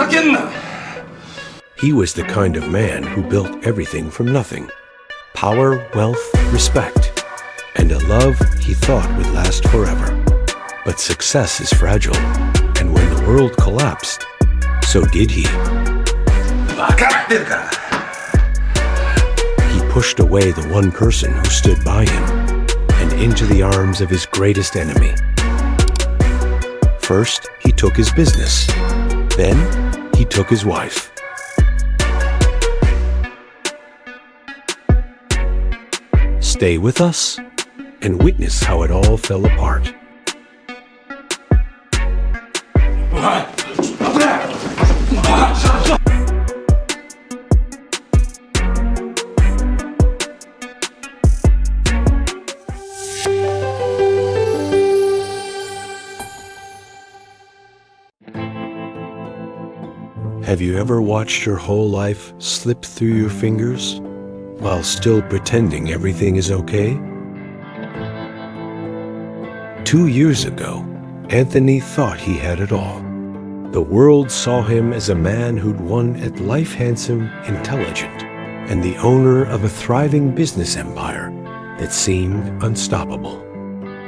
ざけんな! He was the kind of man who built everything from nothing. Power, wealth, respect, and a love he thought would last forever. But success is fragile, and when the world collapsed, so did he. わかってるから! He pushed away the one person who stood by him and into the arms of his greatest enemy. First, he took his business. Then, he took his wife. Stay with us and witness how it all fell apart. Have you ever watched your whole life slip through your fingers while still pretending everything is okay? 2 years ago, Anthony thought he had it all. The world saw him as a man who'd won at life handsome, intelligent, and the owner of a thriving business empire that seemed unstoppable.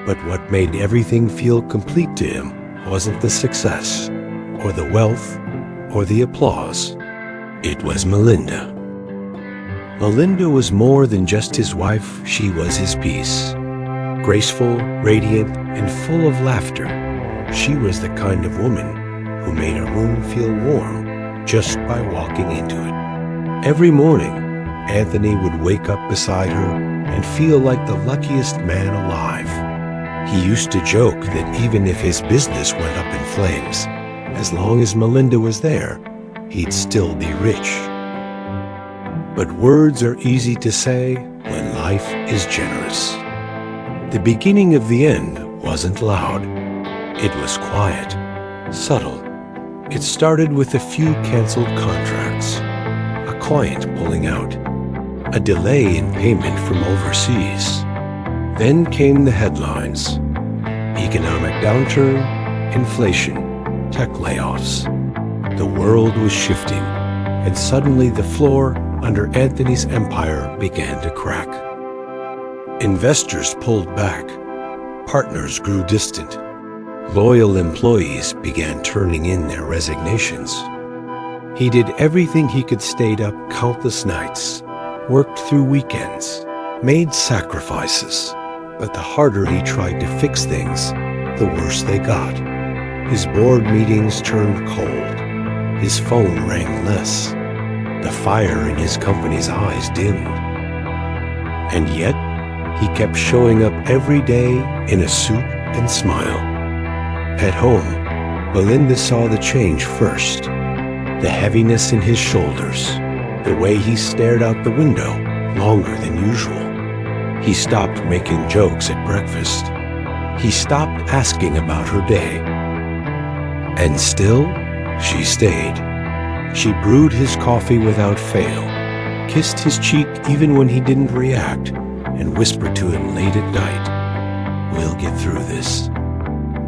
But what made everything feel complete to him wasn't the success, or the wealth, or the applause. It was Melinda. Melinda was more than just his wife, she was his peace. Graceful, radiant, and full of laughter, she was the kind of woman who made a room feel warm just by walking into it. Every morning, Anthony would wake up beside her and feel like the luckiest man alive. He used to joke that even if his business went up in flames, as long as Melinda was there, he'd still be rich. But words are easy to say when life is generous. The beginning of the end wasn't loud. It was quiet, subtle. It started with a few canceled contracts, a client pulling out, a delay in payment from overseas. Then came the headlines: economic downturn, inflation, tech layoffs. The world was shifting, and suddenly the floor under Anthony's empire began to crack. Investors pulled back. Partners grew distant. Loyal employees began turning in their resignations. He did everything he could, stayed up countless nights, worked through weekends, made sacrifices. But the harder he tried to fix things, the worse they got. His board meetings turned cold. His phone rang less. The fire in his company's eyes dimmed. And yet, he kept showing up every day in a suit and smile. At home, Melinda saw the change first. The heaviness in his shoulders, the way he stared out the window longer than usual. He stopped making jokes at breakfast. He stopped asking about her day. And still, she stayed. She brewed his coffee without fail, kissed his cheek even when he didn't react, and whispered to him late at night, "We'll get through this."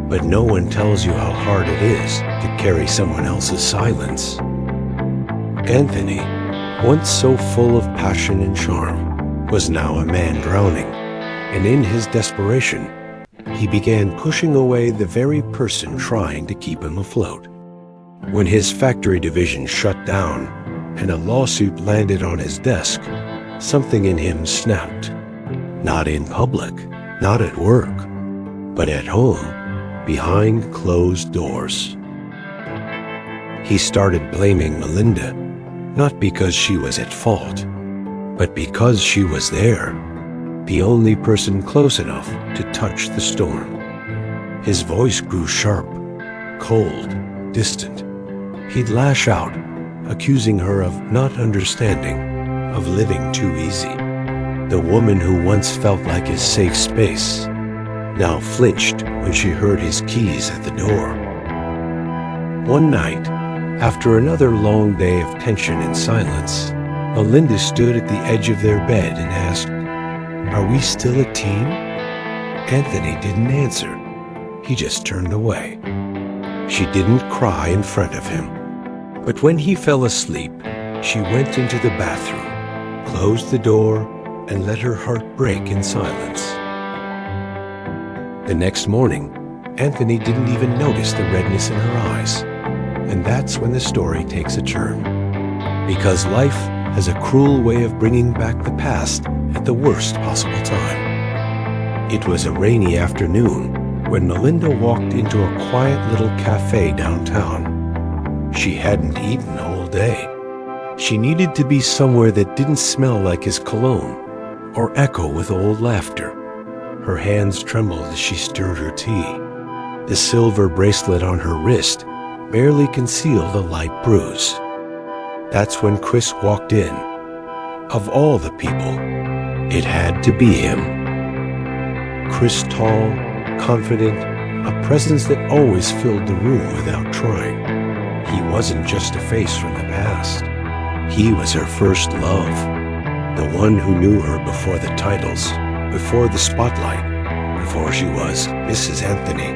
But no one tells you how hard it is to carry someone else's silence. Anthony, once so full of passion and charm, was now a man drowning, and in his desperation, he began pushing away the very person trying to keep him afloat. When his factory division shut down and a lawsuit landed on his desk, something in him snapped. Not in public, not at work, but at home, behind closed doors. He started blaming Melinda, not because she was at fault, but because she was there, the only person close enough to touch the storm. His voice grew sharp, cold, distant. He'd lash out, accusing her of not understanding, of living too easy. The woman who once felt like his safe space now flinched when she heard his keys at the door. One night, after another long day of tension and silence, Melinda stood at the edge of their bed and asked, "Are we still a team?" Anthony didn't answer. He just turned away. She didn't cry in front of him, But when he fell asleep, she went into the bathroom, closed the door, and let her heart break in silence. The next morning, Anthony didn't even notice the redness in her eyes. And that's when the story takes a turn. Because life has a cruel way of bringing back the past at the worst possible time. It was a rainy afternoon when Melinda walked into a quiet little cafe downtown. She hadn't eaten all day. She needed to be somewhere that didn't smell like his cologne or echo with old laughter. Her hands trembled as she stirred her tea. The silver bracelet on her wrist barely concealed a light bruise. That's when Chris walked in. Of all the people, it had to be him. Chris, tall, confident, a presence that always filled the room without trying. He wasn't just a face from the past. He was her first love, the one who knew her before the titles, before the spotlight, before she was Mrs. Anthony.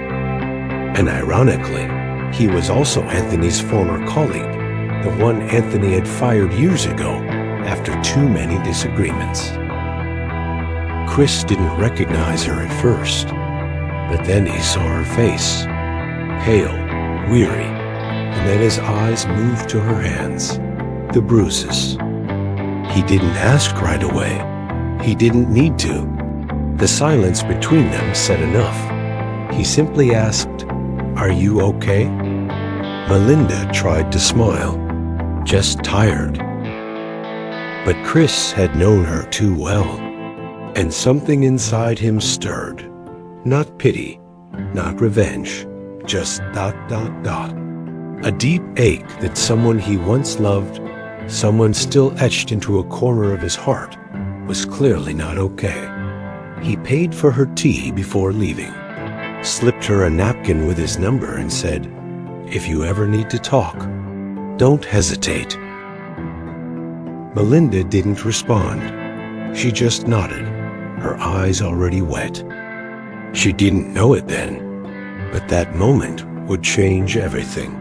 And ironically, he was also Anthony's former colleague, the one Anthony had fired years ago after too many disagreements. Chris didn't recognize her at first, but then he saw her face, pale, weary, and then his eyes moved to her hands, the bruises. He didn't ask right away. He didn't need to. The silence between them said enough. He simply asked, "Are you okay?" Melinda tried to smile, just tired. But Chris had known her too well, and something inside him stirred. Not pity, not revenge, just ... A deep ache that someone he once loved, someone still etched into a corner of his heart, was clearly not okay. He paid for her tea before leaving, slipped her a napkin with his number and said, "If you ever need to talk, don't hesitate." Melinda didn't respond. She just nodded, her eyes already wet. She didn't know it then, but that moment would change everything.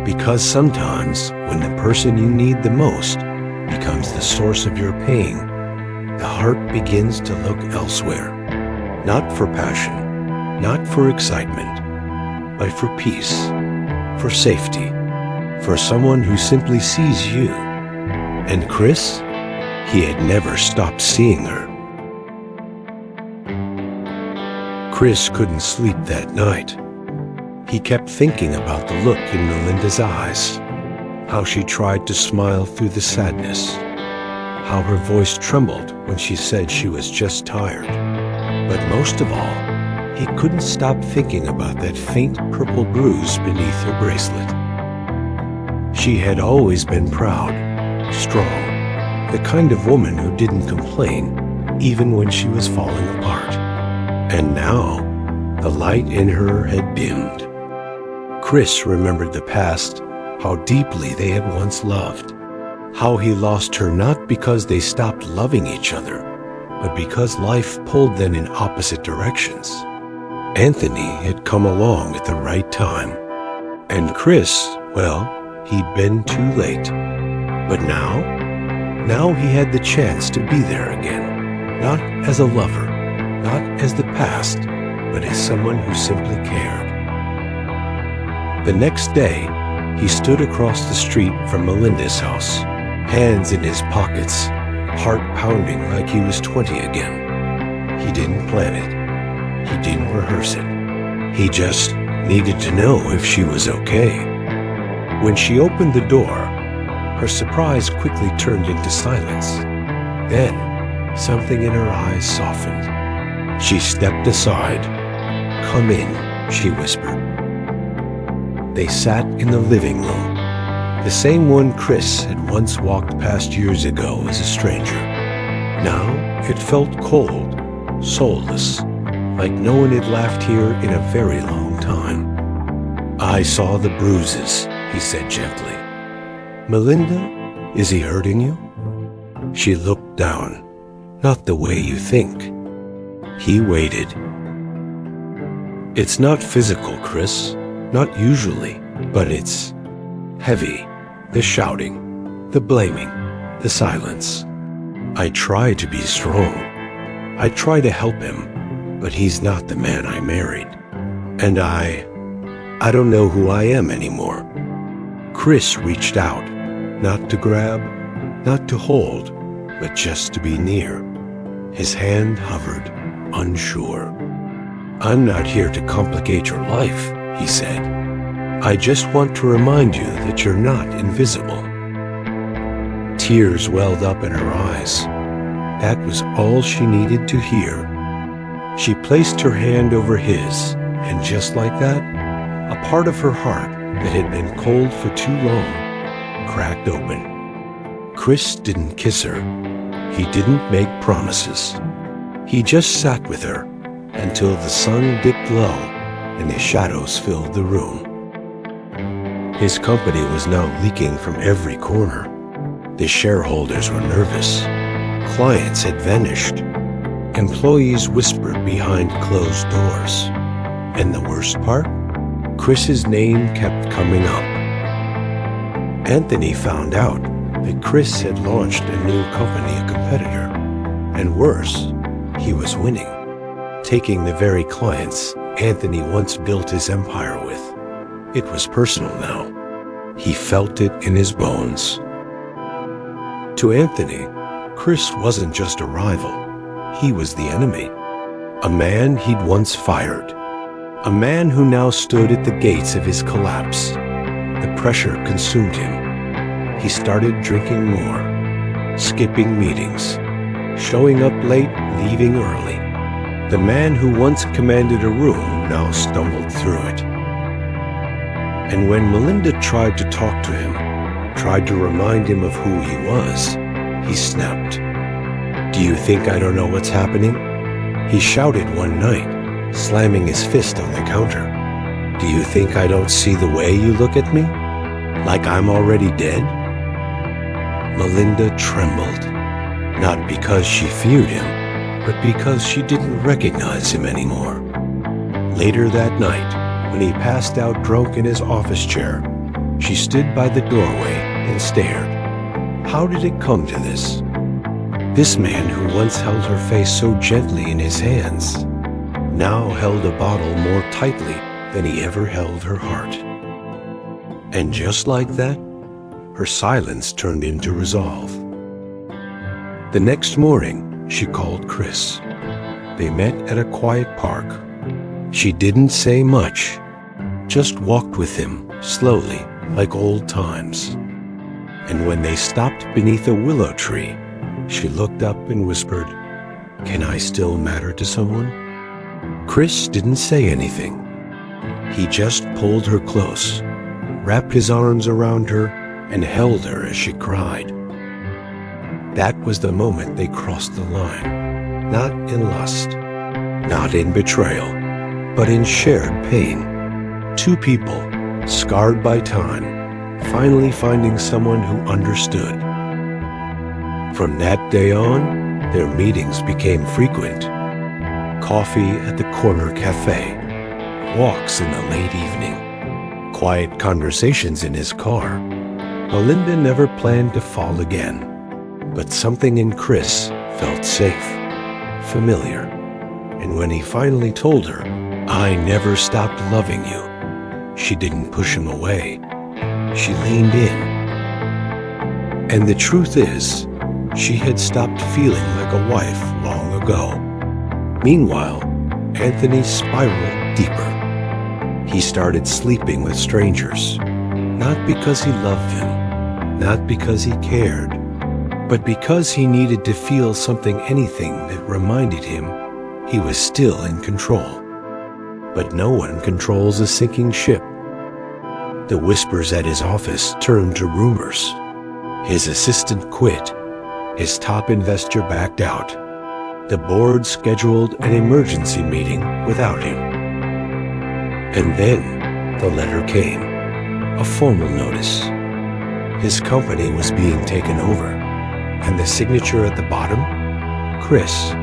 Because sometimes, when the person you need the most becomes the source of your pain, the heart begins to look elsewhere. Not for passion, not for excitement, but for peace, for safety, for someone who simply sees you. And Chris, he had never stopped seeing her. Chris couldn't sleep that night. He kept thinking about the look in Melinda's eyes, how she tried to smile through the sadness, how her voice trembled when she said she was just tired. But most of all, he couldn't stop thinking about that faint purple bruise beneath her bracelet. She had always been proud, strong, the kind of woman who didn't complain even when she was falling apart. And now, the light in her had dimmed. Chris remembered the past, how deeply they had once loved, how he lost her not because they stopped loving each other, but because life pulled them in opposite directions. Anthony had come along at the right time. And Chris, well, he'd been too late. But now he had the chance to be there again, not as a lover, not as the past, but as someone who simply cared. The next day, he stood across the street from Melinda's house, hands in his pockets, heart pounding like he was 20 again. He didn't plan it. He didn't rehearse it. He just needed to know if she was okay. When she opened the door, her surprise quickly turned into silence. Then, something in her eyes softened. She stepped aside. "Come in," she whispered. They sat in the living room, the same one Chris had once walked past years ago as a stranger. Now it felt cold, soulless, like no one had laughed here in a very long time. "I saw the bruises," he said gently. "Melinda, is he hurting you?" She looked down. "Not the way you think." He waited. "It's not physical, Chris. Not usually, but it's heavy, The shouting, the blaming, the silence. I try to be strong. I try to help him, but he's not the man I married. And I don't know who I am anymore. Chris reached out, not to grab, not to hold, but just to be near. His hand hovered, unsure. I'm not here to complicate your life, he said. I just want to remind you that you're not invisible. Tears welled up in her eyes. That was all she needed to hear. She placed her hand over his, and just like that, a part of her heart that had been cold for too long cracked open. Chris didn't kiss her. He didn't make promises. He just sat with her until the sun dipped low and the shadows filled the room. His company was now leaking from every corner. The shareholders were nervous. Clients had vanished. Employees whispered behind closed doors. And the worst part? Chris's name kept coming up. Anthony found out that Chris had launched a new company, a competitor. And worse, he was winning, taking the very clients Anthony once built his empire with. It was personal now. He felt it in his bones. To Anthony, Chris wasn't just a rival. He was the enemy. A man he'd once fired. A man who now stood at the gates of his collapse. The pressure consumed him. He started drinking more, skipping meetings, showing up late, leaving early. The man who once commanded a room now stumbled through it. And when Melinda tried to talk to him, tried to remind him of who he was, he snapped. Do you think I don't know what's happening? He shouted one night, slamming his fist on the counter. Do you think I don't see the way you look at me? Like I'm already dead? Melinda trembled, not because she feared him, but because she didn't recognize him anymore. Later that night, when he passed out drunk in his office chair, she stood by the doorway and stared. How did it come to this? This man who once held her face so gently in his hands, now held a bottle more tightly than he ever held her heart. And just like that, her silence turned into resolve. The next morning, she called Chris. They met at a quiet park. She didn't say much, just walked with him slowly, like old times. And when they stopped beneath a willow tree, she looked up and whispered, "Can I still matter to someone?" Chris didn't say anything. He just pulled her close, wrapped his arms around her, and held her as she cried. That was the moment they crossed the line, not in lust, not in betrayal, but in shared pain. Two people, scarred by time, finally finding someone who understood. From that day on, their meetings became frequent. Coffee at the corner cafe, walks in the late evening, quiet conversations in his car. Melinda never planned to fall again, but something in Chris felt safe, familiar. And when he finally told her, "I never stopped loving you," she didn't push him away. She leaned in. And the truth is, she had stopped feeling like a wife long ago. Meanwhile, Anthony spiraled deeper. He started sleeping with strangers, not because he loved them, not because he cared, but because he needed to feel anything that reminded him he was still in control. But no one controls a sinking ship. The whispers at his office turned to rumors. His assistant quit. His top investor backed out. The board scheduled an emergency meeting without him. And then the letter came, a formal notice. His company was being taken over, and the signature at the bottom, Chris.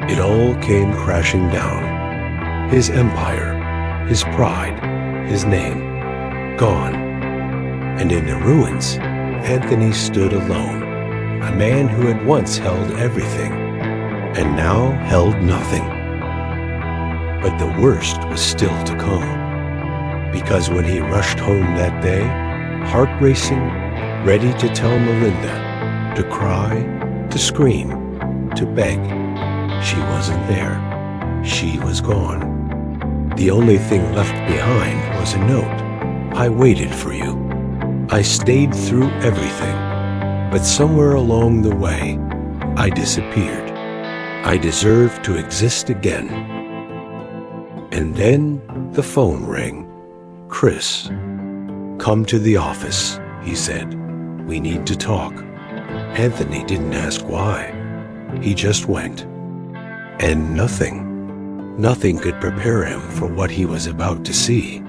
It all came crashing down. His empire, his pride, his name, gone. And in the ruins, Anthony stood alone, a man who had once held everything, and now held nothing. But the worst was still to come, because when he rushed home that day, heart racing, ready to tell Melinda, to cry, to scream, to beg, she wasn't there. She was gone. The only thing left behind was a note. I waited for you. I stayed through everything, but somewhere along the way, I disappeared. I deserve to exist again. And then the phone rang. Chris. Come to the office, he said. We need to talk. Anthony didn't ask why. He just went. And nothing could prepare him for what he was about to see.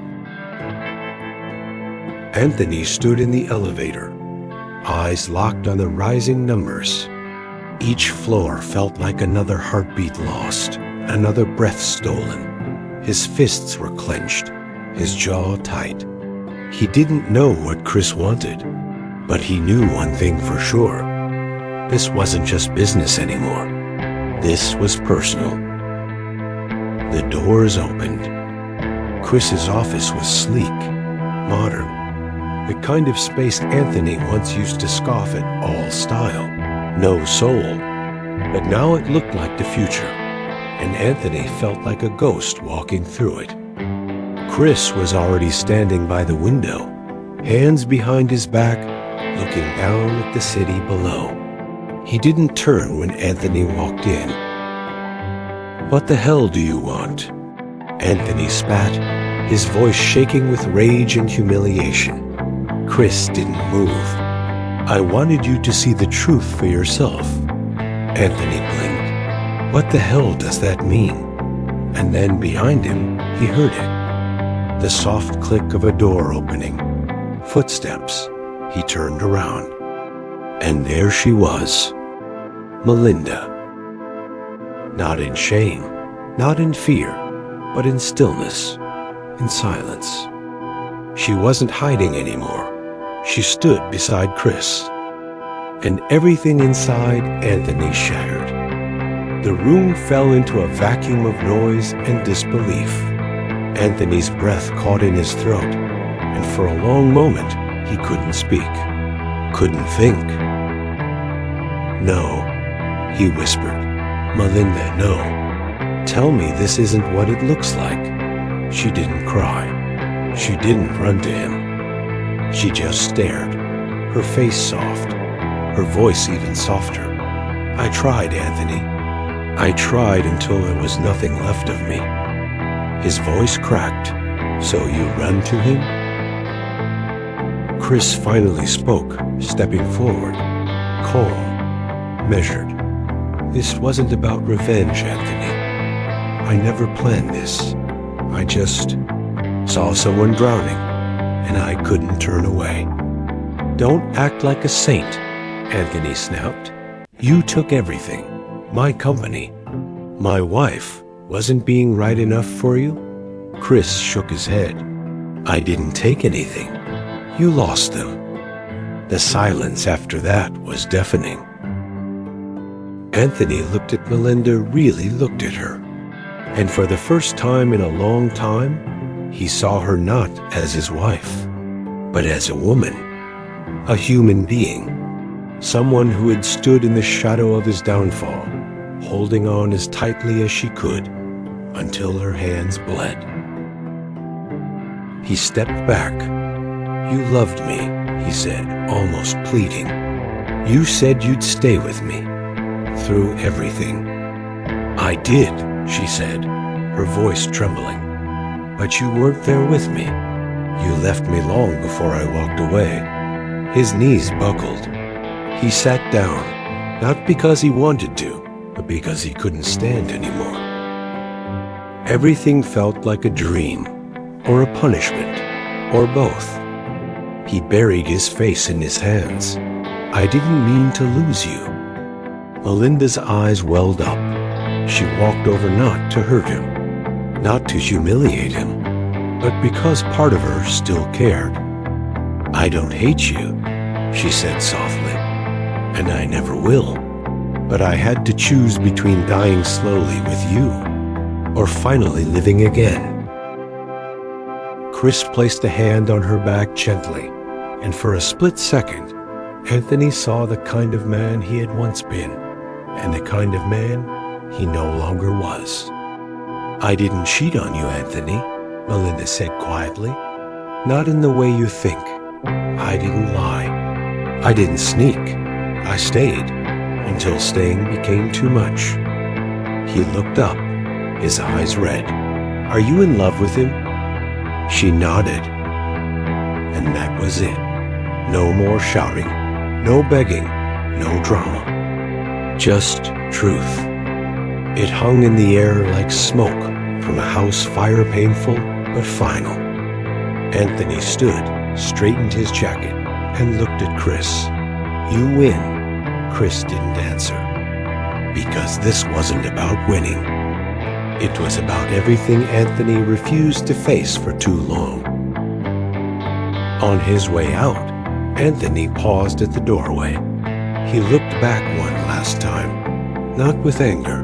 Anthony stood in the elevator, eyes locked on the rising numbers. Each floor felt like another heartbeat lost, another breath stolen. His fists were clenched, his jaw tight. He didn't know what Chris wanted, but he knew one thing for sure. This wasn't just business anymore. This was personal. The doors opened. Chris's office was sleek, modern. The kind of space Anthony once used to scoff at all style, no soul. But now it looked like the future, and Anthony felt like a ghost walking through it. Chris was already standing by the window, hands behind his back, looking down at the city below. He didn't turn when Anthony walked in. What the hell do you want? Anthony spat, his voice shaking with rage and humiliation. Chris didn't move. I wanted you to see the truth for yourself. Anthony blinked. What the hell does that mean? And then behind him, he heard it. The soft click of a door opening. Footsteps. He turned around. And there she was. Melinda. Not in shame, not in fear, but in stillness, in silence. She wasn't hiding anymore. She stood beside Chris. And everything inside Anthony shattered. The room fell into a vacuum of noise and disbelief. Anthony's breath caught in his throat, and for a long moment he couldn't speak, couldn't think. No, he whispered. Melinda, no. Tell me this isn't what it looks like. She didn't cry. She didn't run to him. She just stared, her face soft, her voice even softer. I tried, Anthony. I tried until there was nothing left of me. His voice cracked. So you run to him? Chris finally spoke, stepping forward, calm, measured. This wasn't about revenge, Anthony. I never planned this. I just saw someone drowning, and I couldn't turn away. Don't act like a saint, Anthony snapped. You took everything. My company. My wife wasn't being right enough for you? Chris shook his head. I didn't take anything. You lost them. The silence after that was deafening. Anthony looked at Melinda, really looked at her. And for the first time in a long time, he saw her not as his wife, but as a woman, a human being, someone who had stood in the shadow of his downfall, holding on as tightly as she could until her hands bled. He stepped back. You loved me, he said, almost pleading. You said you'd stay with me, through everything. I did, she said, her voice trembling. But you weren't there with me. You left me long before I walked away. His knees buckled. He sat down, not because he wanted to, but because he couldn't stand anymore. Everything felt like a dream, or a punishment, or both. He buried his face in his hands. I didn't mean to lose you. Melinda's eyes welled up. She walked over not to hurt him, not to humiliate him, but because part of her still cared. "I don't hate you," she said softly, "and I never will. But I had to choose between dying slowly with you or finally living again." Chris placed a hand on her back gently, and for a split second, Anthony saw the kind of man he had once been and the kind of man he no longer was. "I didn't cheat on you, Anthony," Melinda said quietly. "Not in the way you think. I didn't lie. I didn't sneak. I stayed until staying became too much." He looked up, his eyes red. "Are you in love with him?" She nodded. And that was it. No more shouting, no begging, no drama. Just truth. It hung in the air like smoke from a house fire, painful but final. Anthony stood, straightened his jacket, and looked at Chris. "You win." Chris didn't answer. Because this wasn't about winning. It was about everything Anthony refused to face for too long. On his way out, Anthony paused at the doorway. He looked back one last time, not with anger,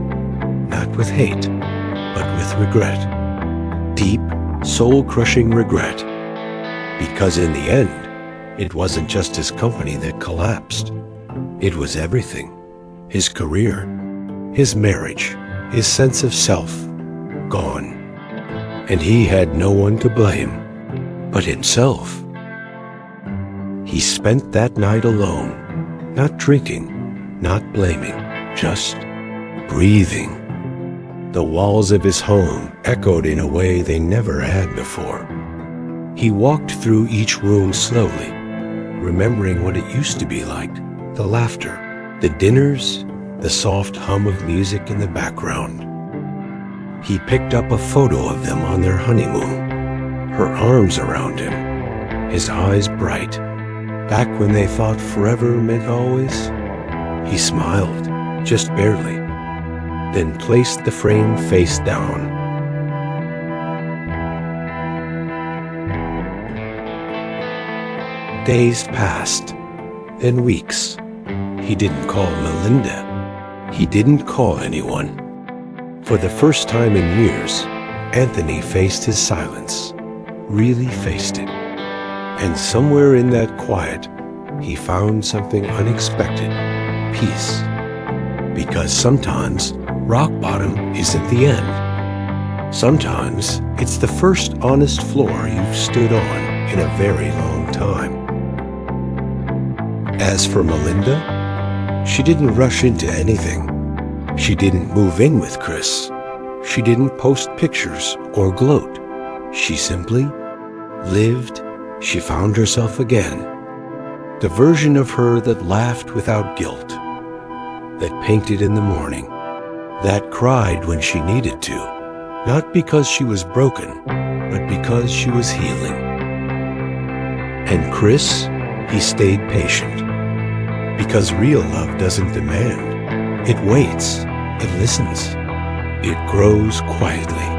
not with hate, but with regret. Deep, soul-crushing regret. Because in the end, it wasn't just his company that collapsed. It was everything. His career, his marriage, his sense of self, gone. And he had no one to blame but himself. He spent that night alone, not drinking, not blaming, just breathing. The walls of his home echoed in a way they never had before. He walked through each room slowly, remembering what it used to be like, the laughter, the dinners, the soft hum of music in the background. He picked up a photo of them on their honeymoon, her arms around him, his eyes bright. Back when they thought forever meant always, he smiled, just barely, then placed the frame face down. Days passed, then weeks. He didn't call Melinda. He didn't call anyone. For the first time in years, Anthony faced his silence, really faced it. And somewhere in that quiet, he found something unexpected, peace. Because sometimes rock bottom isn't the end. Sometimes it's the first honest floor you've stood on in a very long time. As for Melinda, she didn't rush into anything. She didn't move in with Chris. She didn't post pictures or gloat. She simply lived. She found herself again. The version of her that laughed without guilt, that painted in the morning, that cried when she needed to, not because she was broken, but because she was healing. And Chris, he stayed patient. Because real love doesn't demand. It waits. It listens. It grows quietly.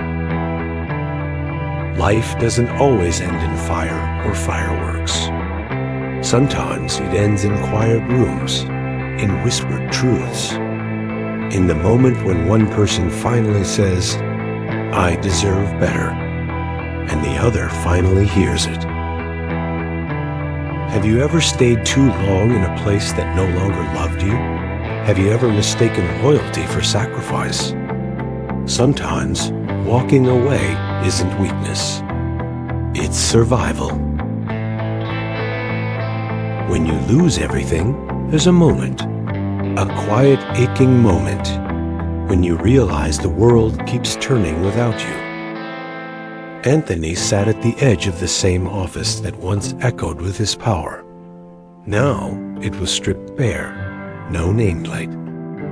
Life doesn't always end in fire or fireworks. Sometimes it ends in quiet rooms, in whispered truths. In the moment when one person finally says, "I deserve better," and the other finally hears it. Have you ever stayed too long in a place that no longer loved you? Have you ever mistaken loyalty for sacrifice? Sometimes walking away isn't weakness. It's survival. When you lose everything, there's a moment, a quiet, aching moment, when you realize the world keeps turning without you. Anthony sat at the edge of the same office that once echoed with his power. Now it was stripped bare, no nameplate,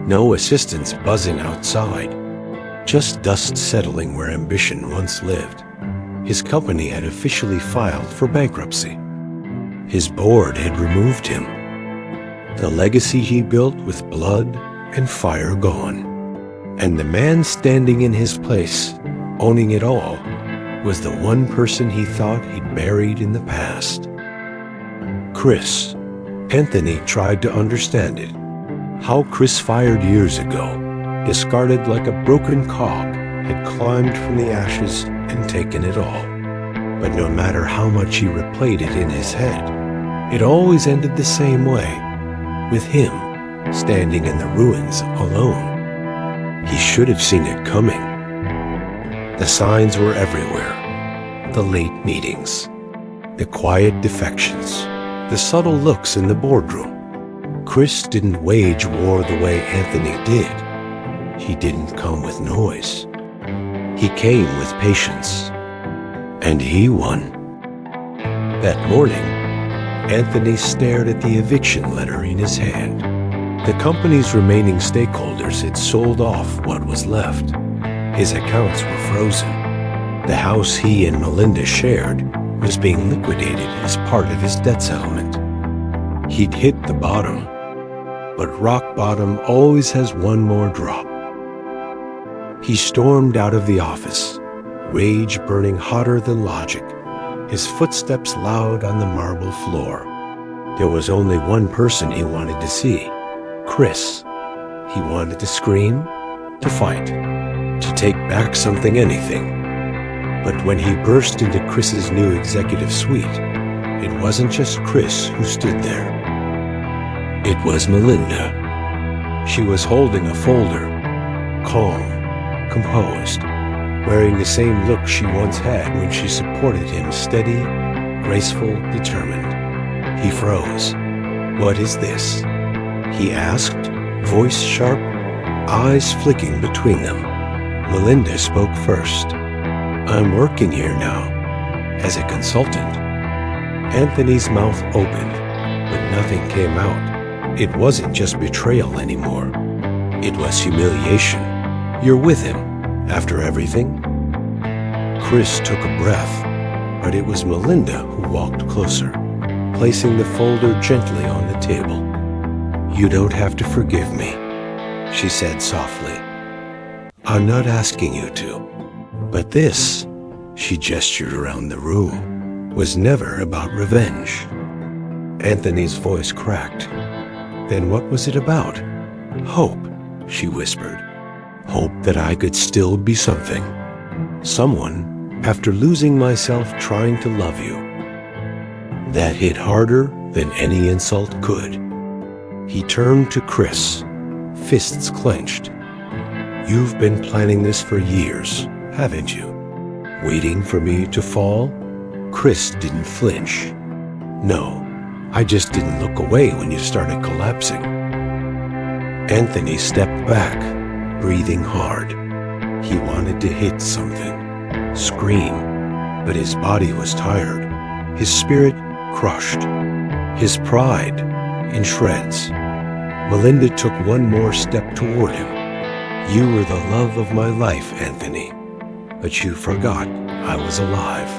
no assistants buzzing outside, just dust settling where ambition once lived. His company had officially filed for bankruptcy. His board had removed him. The legacy he built with blood and fire gone. And the man standing in his place, owning it all, was the one person he thought he'd buried in the past. Chris. Anthony tried to understand it. How Chris, fired years ago, discarded like a broken cog, had climbed from the ashes and taken it all. But no matter how much he replayed it in his head, it always ended the same way, with him standing in the ruins alone. He should have seen it coming. The signs were everywhere. The late meetings, the quiet defections, the subtle looks in the boardroom. Chris didn't wage war the way Anthony did. He didn't come with noise. He came with patience. And he won. That morning, Anthony stared at the eviction letter in his hand. The company's remaining stakeholders had sold off what was left. His accounts were frozen. The house he and Melinda shared was being liquidated as part of his debt settlement. He'd hit the bottom, but rock bottom always has one more drop. He stormed out of the office, rage burning hotter than logic, his footsteps loud on the marble floor. There was only one person he wanted to see, Chris. He wanted to scream, to fight, to take back something, anything. But when he burst into Chris's new executive suite, it wasn't just Chris who stood there. It was Melinda. She was holding a folder, calm, composed, wearing the same look she once had when she supported him, steady, graceful, determined. He froze. "What is this?" he asked, voice sharp, eyes flicking between them. Melinda spoke first. "I'm working here now, as a consultant." Anthony's mouth opened, but nothing came out. It wasn't just betrayal anymore. It was humiliation. "You're with him, after everything?" Chris took a breath, but it was Melinda who walked closer, placing the folder gently on the table. "You don't have to forgive me," she said softly. "I'm not asking you to. But this," she gestured around the room, "was never about revenge." Anthony's voice cracked. "Then what was it about?" "Hope," she whispered. "Hope that I could still be something. Someone, after losing myself trying to love you." That hit harder than any insult could. He turned to Chris, fists clenched. "You've been planning this for years, haven't you? Waiting for me to fall?" Chris didn't flinch. "No, I just didn't look away when you started collapsing." Anthony stepped back, breathing hard. He wanted to hit something, scream, but his body was tired, his spirit crushed, his pride in shreds. Melinda took one more step toward him. "You were the love of my life, Anthony, but you forgot I was alive.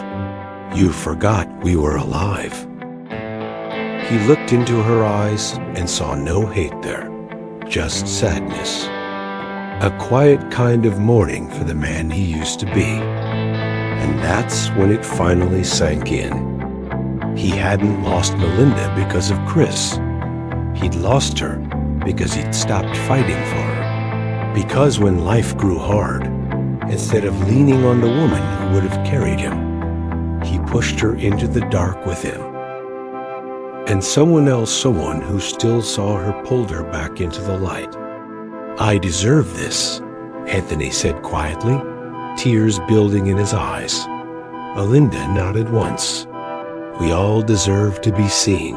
You forgot we were alive." He looked into her eyes and saw no hate there, just sadness. A quiet kind of mourning for the man he used to be. And that's when it finally sank in. He hadn't lost Melinda because of Chris. He'd lost her because he'd stopped fighting for her. Because when life grew hard, instead of leaning on the woman who would have carried him, he pushed her into the dark with him. And someone who still saw her, pulled her back into the light. "I deserve this," Anthony said quietly, tears building in his eyes. Melinda nodded once. "We all deserve to be seen."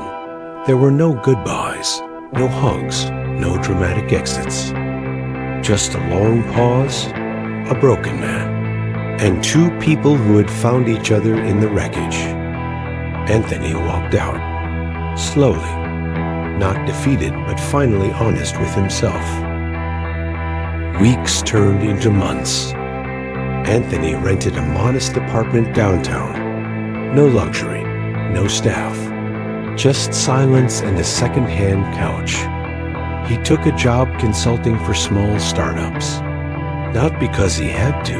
There were no goodbyes, no hugs, no dramatic exits. Just a long pause, a broken man, and two people who had found each other in the wreckage. Anthony walked out, slowly, not defeated but finally honest with himself. Weeks turned into months. Anthony rented a modest apartment downtown. No luxury, no staff, just silence and a second-hand couch. He took a job consulting for small startups, not because he had to,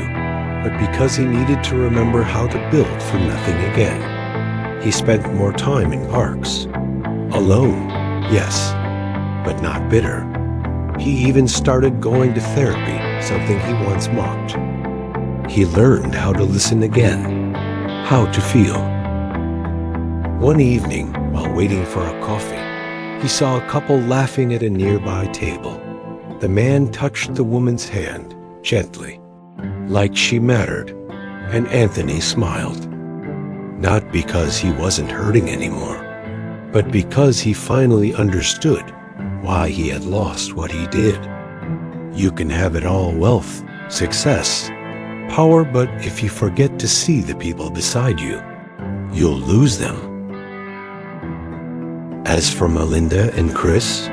but because he needed to remember how to build from nothing again. He spent more time in parks, Alone, yes, but not bitter. He even started going to therapy, something he once mocked. He learned how to listen again, how to feel. One evening, while waiting for a coffee, he saw a couple laughing at a nearby table. The man touched the woman's hand, gently, like she mattered, and Anthony smiled. Not because he wasn't hurting anymore, but because he finally understood why he had lost what he did. You can have it all: wealth, success, power, but if you forget to see the people beside you, you'll lose them. As for Melinda and Chris,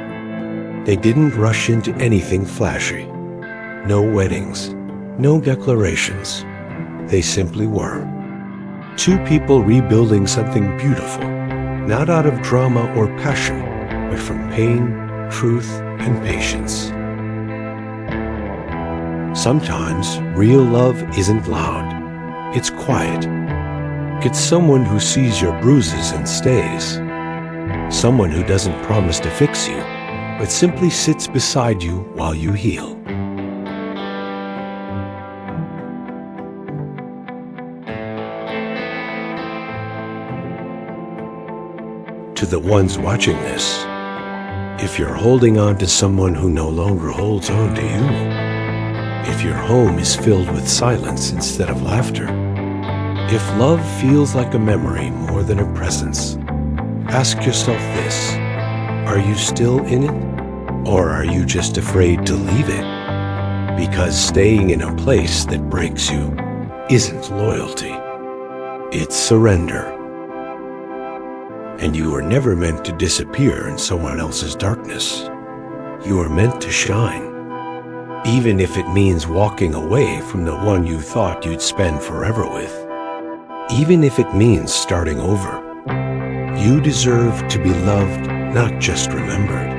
they didn't rush into anything flashy. No weddings, no declarations. They simply were. Two people rebuilding something beautiful, not out of drama or passion, but from pain, truth, and patience. Sometimes real love isn't loud. It's quiet. It's someone who sees your bruises and stays. Someone who doesn't promise to fix you, but simply sits beside you while you heal. To the ones watching this, if you're holding on to someone who no longer holds on to you, if your home is filled with silence instead of laughter, if love feels like a memory more than a presence, ask yourself this: are you still in it? Or are you just afraid to leave it? Because staying in a place that breaks you isn't loyalty. It's surrender. And you were never meant to disappear in someone else's darkness. You were meant to shine. Even if it means walking away from the one you thought you'd spend forever with. Even if it means starting over. You deserve to be loved, not just remembered.